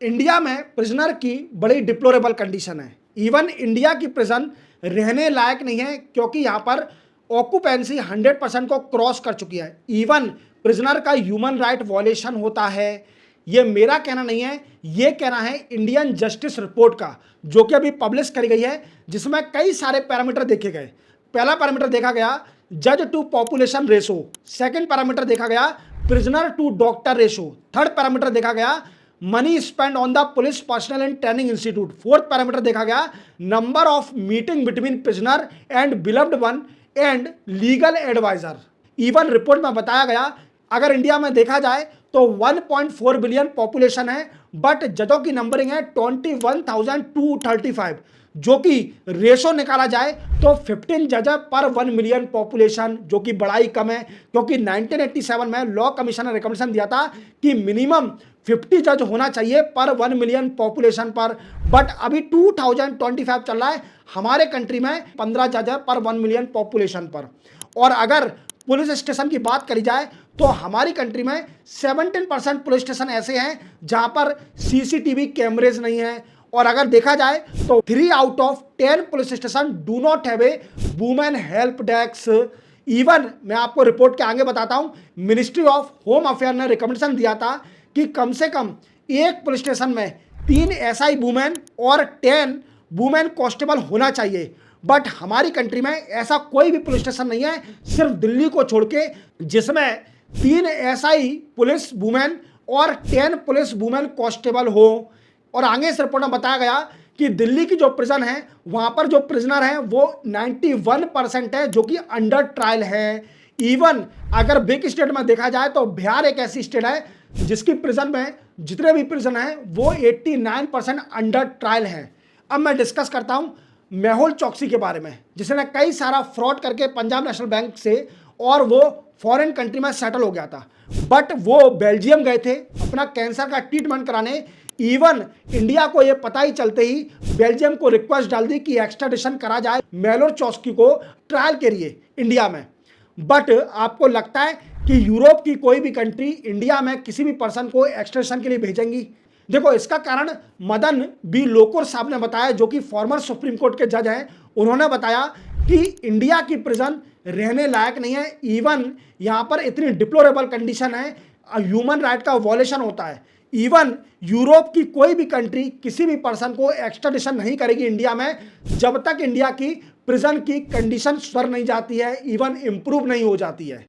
India में prisoner की बड़ी डिप्लोरेबल कंडीशन है। इवन इंडिया की प्रिजन रहने लायक नहीं है क्योंकि यहाँ पर ऑक्यूपेंसी 100% को क्रॉस कर चुकी है। इवन प्रिजनर का ह्यूमन राइट वॉयलेशन होता है। ये मेरा कहना नहीं है, ये कहना है इंडियन जस्टिस रिपोर्ट का, जो कि अभी पब्लिश करी गई है, जिसमें कई सारे पैरामीटर देखे गए। पहला पैरामीटर देखा गया जज to population ratio, second parameter देखा गया prisoner to doctor ratio, third parameter देखा गया money spend on the police personnel and training institute, fourth parameter देखा गया number of meeting between prisoner and beloved one and legal adviser. Even report में बताया गया अगर इंडिया में देखा जाए तो 1.4 बिलियन पॉपुलेशन है, बट जजों की नंबरिंग है 21,235, जो कि रेशो निकाला जाए तो 15 जज पर 1 मिलियन पॉपुलेशन, जो कि बड़ा ही कम है। क्योंकि 1987 में लॉ कमीशन ने रिकमेंडेशन दिया था कि मिनिमम 50 जज होना चाहिए पर 1 मिलियन पॉपुलेशन पर, बट अभी 2025 चल रहा है, हमारे कंट्री में 15 जज है पर 1 मिलियन पॉपुलेशन पर। और अगर पुलिस स्टेशन की बात करी जाए तो हमारी कंट्री में 17% पुलिस स्टेशन ऐसे हैं जहां पर सीसीटीवी कैमरेज नहीं है। और अगर देखा जाए तो 3 out of 10 police station do not have a women help desk. Even मैं आपको रिपोर्ट के आगे बताता हूं, मिनिस्ट्री ऑफ होम अफेयर ने रिकमेंडेशन दिया था कि कम से कम एक पुलिस स्टेशन में 3 एसआई वुमेन और 10 वुमेन कांस्टेबल होना चाहिए। बट हमारी कंट्री में ऐसा कोई भी पुलिस स्टेशन नहीं है, सिर्फ दिल्ली को छोड़ के, जिसमें 3 एसआई पुलिस वुमेन और 10 पुलिस वुमेन कांस्टेबल हो। और आगे इस रिपोर्ट में बताया गया कि दिल्ली की जो प्रिजन है वहां पर जो प्रिजनर हैं वो 91% है, जो कि अंडर ट्रायल है। इवन अगर बिग स्टेट में देखा जाए तो बिहार एक ऐसी स्टेट है जिसकी प्रिजन में जितने भी प्रिजन हैं वो 89% अंडर ट्रायल है। अब मैं डिस्कस करता हूं मेहुल चौकसी के बारे में, जिसने कई सारा फ्रॉड करके पंजाब नेशनल बैंक से और वो फॉरेन कंट्री में सेटल हो गया था। बट वो बेल्जियम गए थे अपना कैंसर का ट्रीटमेंट कराने। इवन इंडिया को ये पता ही चलते ही बेल्जियम को रिक्वेस्ट डाल दी कि एक्स्ट्राडिशन करा जाए मेहुल चौकसी को ट्रायल के लिए इंडिया में। बट आपको लगता है कि यूरोप की कोई भी कंट्री इंडिया में किसी भी पर्सन को एक्स्ट्राडिशन के लिए भेजेंगी? देखो, इसका कारण मदन बी लोकुर साहब ने बताया, जो कि फॉर्मर सुप्रीम कोर्ट के जज हैं। उन्होंने बताया कि इंडिया की प्रिजन रहने लायक नहीं है। इवन यहाँ पर इतनी डिप्लोरेबल कंडीशन है, ह्यूमन राइट का वॉयलेशन होता है। इवन यूरोप की कोई भी कंट्री किसी भी पर्सन को एक्स्ट्राडिशन नहीं करेगी इंडिया में जब तक इंडिया की प्रिजन की कंडीशन सुधर नहीं जाती है, इवन इंप्रूव नहीं हो जाती है।